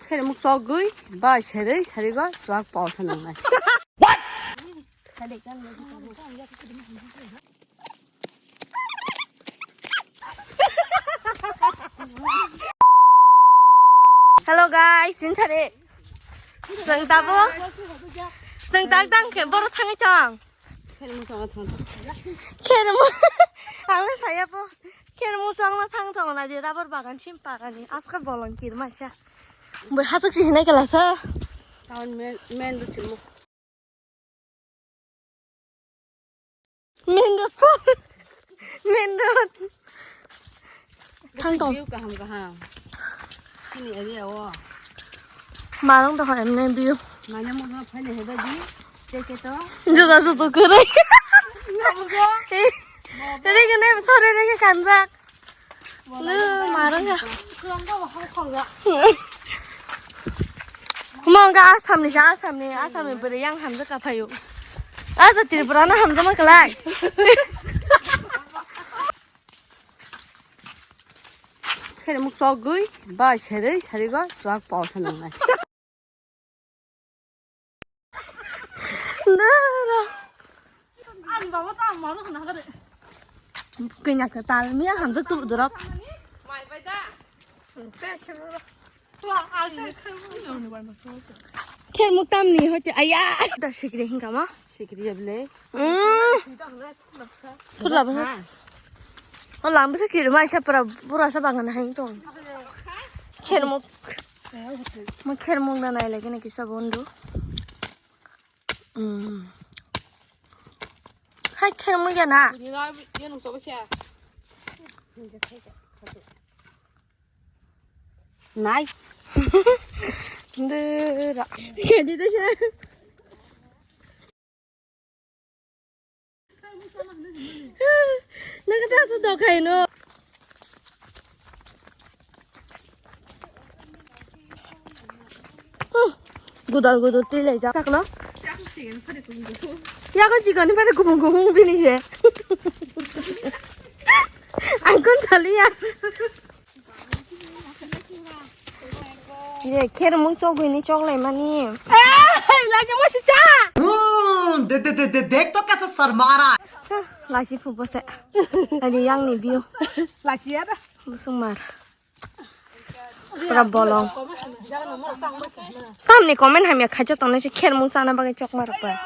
Khere muk chok gui ba shere ga chak paw sa nang nai. Hello guys, xin chào đi. Dừng ta bố. Dừng ta đang kể bố thang cái chồng. Khere muk ang saya bố. Khere muk chong la thang thong na di ra bố bagan chim parani. Aska bolon kir ma sha. 뭐 하숙지 해내 갈라서 다운 맨도 좀 맨도 thằng tổng mà nó hỏi em nên bill mà nó muốn phải này hết đi chơi cái đó giờ ra tôi cứ đấy đây cái này thôi đây cái cảm giác mà nó nha 뭔가 아삼이 버리 양 함자 같아요. 아저 딜브라나 함자만 갈라. 그래 목 저거이 바 샤리가 쫙 빠서는 날. 나라. 안 봐봐 딱 맞아 나가래. 그냥 그 딸미야 함자 또 들어. 많이 봐다. Khen một tam nì thôi chứ ai à đã xịt đi hình cả má xịt đi đẹp lẽ thôi làm hết nó làm cái gì mà sao bữa sao bằng hành tông khen một này là cái này cái sabon đó hay khen một cái nào này 힘들어. 괜히 드시네. 내가 다서 더 가이노. 구달구도 뛸래자. 작나? 야가 지간이 빨리 구멍구멍 비니시. 안 건살이야. 이제 걔를 못 쏘고 있니 쪽래 많이. 에이, 라지 멋있자. देख तो कैसे सर मारा 라시 부부세. 아니 양니 비오. 라지야? 무슨 말? 브라볼롱. 다음니 코멘하면 가졌던 시 걔를 못 사나 바게 쪽 말할 거야.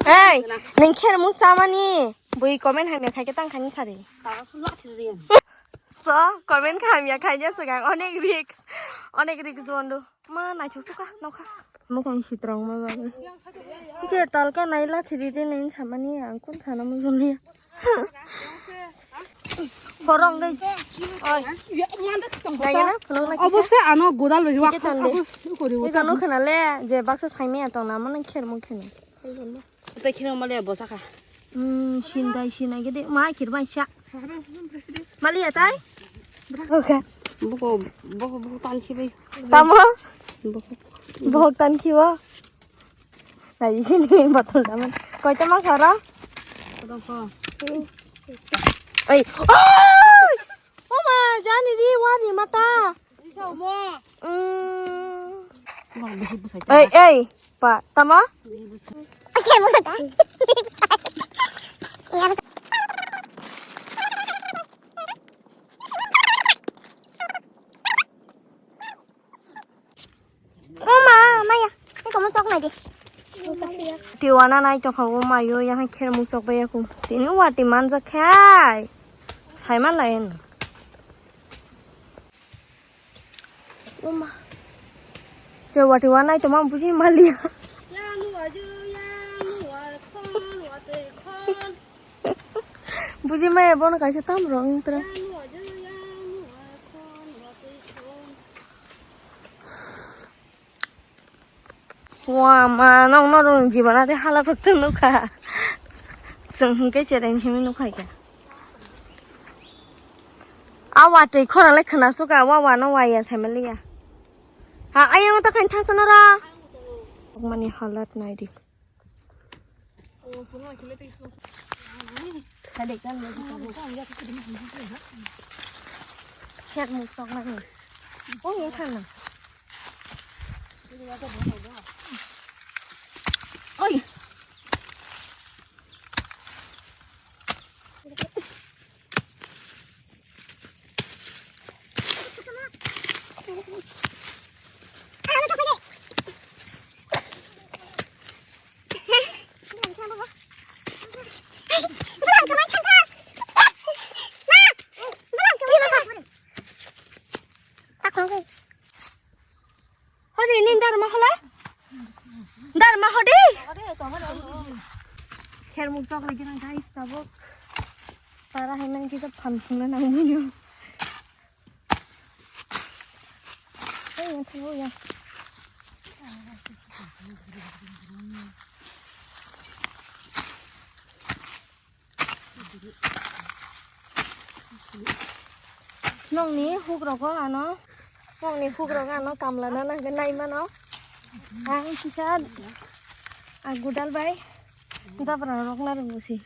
에이, 낸 걔를 못 사마니. 뭐이 코멘하면 가게 땅 가니 사리. 써 코멘 하면 가냐 서강 어넥 릭스 원도 마 나이 촉수가 나가 뭐 건 시드랑 뭐 이제 딸까 나이라 들이대는 참아니 안군 사나 무슨 소리야 버렁 돼 어이 나이나 그놈 나 어버세 안어 고달 왜 이게 던데 이거 놓고 날래 이제 박스 사이면 또 나무는 캐를 못 캐네 어때 키는 말이야 뭐 사가 신나게 돼 마이 기르만 샤 말이야 따이 오케이 먹어 딴 키베 tamo bọc tan kiwa là gì này bật thử lắm coi cho mắt đó đâu có ơi ô mà ra đi đi qua đi mà ta đi sao mua ê bà tamo Tiwana nai to khawo mayo yahan kher muk chok ba yakum tin wati manja khai saiman lain oma je wati wanai to mam buji malia buji mai bon ka se tam rong tra哇妈，那种基本上得哈拉不等都快，整个节点前面都快个。啊，我对可能来看那说个，我那玩意才没理啊。啊，哎呀，我打开他真的啦。我们你哈拉哪里？ Cái để cho người hẹt một sọc này. Ôi nghe thằng này. Ôi. Hadi ini dharma hola. Dharma hodi. Kher muk sok lagi nang guys tabok. Para henang kita phanphungna nang bunyo. Ay yang thago ya. Nong ni huk ro ko ano. Nong ni huk ro ano kamla na nang nai ma no. Ang kisah agudal bay. Kita pernah rok na ro si.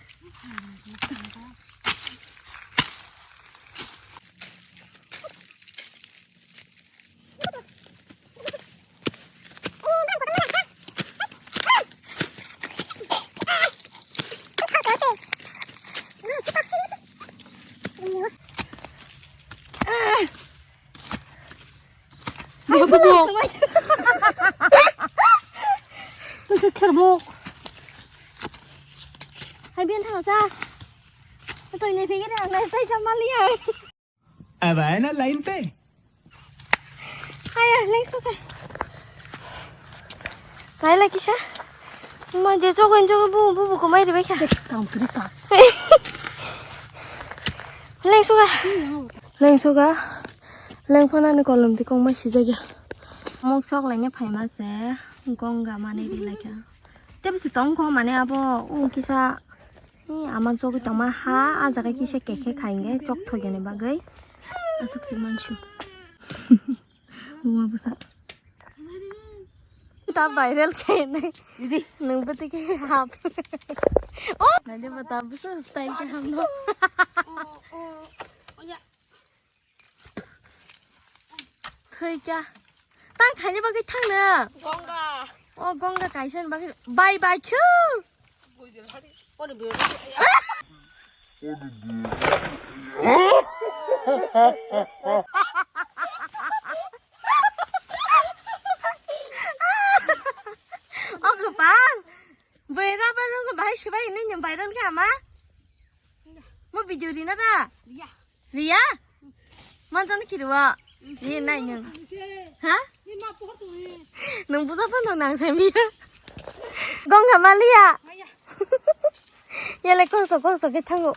Bubuk. Itu kermuk. Hai biên thảo ra. Tôi này phía cái đằng này tay cho Mali à. अब आए ना लाइन पे Hai à, lên xuống đây. Cái là kia. Mà giờ cho quên cho bu của mày đi bây giờ. Kamu kenapa? Lên xuống à. Lên xuống à. Lên phong anh còn làm thì con mới xí ra kìa. Một sọc lại nhá phải mà sẽ con gà mà này đi lại kìa. Tiếp sự tống con mà này abo kia sa. Ama 저기 정말 하 아자가 기세 깨게 가인 게 쪽토게네 바gai. 아삭 심만추. 우와 부사. ता वायरल कहने दीदी नंग पति के हाथ ओ नहीं बता बस स्टाइल के हम लोग khơi cha tăng khai như bao cái thằng nè con gà cái chân bao cái bay bay chứ cái bạn về ra bên đó cái bài sẽ bay nên nhầm bài đơn cả má mà bị gì nó ra Ria mang cho nó kêu à Ria này nhung hả nung bút apa nung nang xem bia con hả Malia ya lại con sợ cái thằng ngộ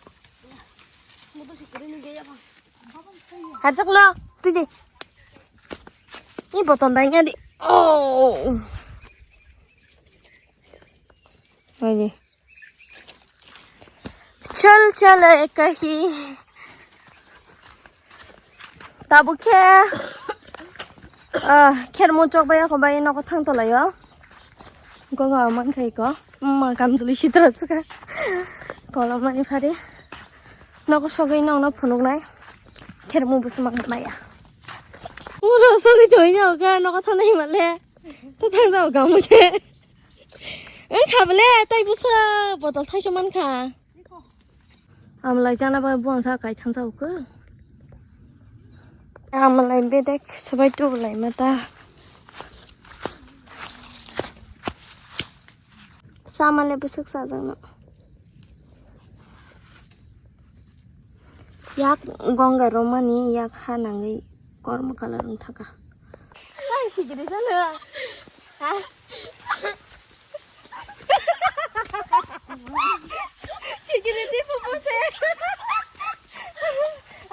hạt chắc lo đi đi đi bỏ tồn đánh nha đi oh Rồi gì? चल कहीं ताबो खेर मुचक बाया को बाया नको थांग तो लायो गंगा मन खाई को कामजुली सिद्रा चुका कला मानि फारे नको सगै नौना फुनुक नाय खेर मु बुस mak maya उरो सगै थoi जाओ का नको थानाय माले त थांग जाओ गाव मुके खाबले ताई बुस बदल थाइसो मान खा आमलाय जाना बा बुआं सा गाय थांग जाओ को आमलाय बेदेक सबाय दुबलाय माता सामाले बुसक साजनो याक गंगा रोमानी याक हानाङै कर्म कालारं थाका आइ सिगिरि जानो हा सिगिरि दि फुफुसे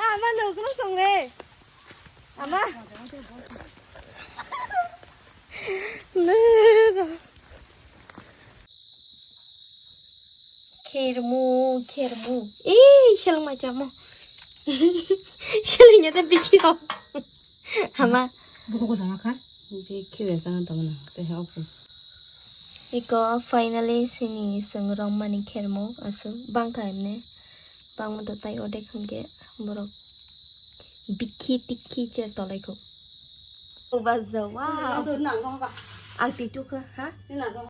आमा नोगरो संगे आमा खेरमु ए सेल माजामो सेलnya teh bikin ama Buku sama kan? Bikin sana teman, teh aku. Iko finally sini sengrong mani kermo asu bangka emne bang mo tay ode khangge borok bikhi tikhi che tolai ko ba zawa tôi nặng không bạn ang titu ka ha thế nào không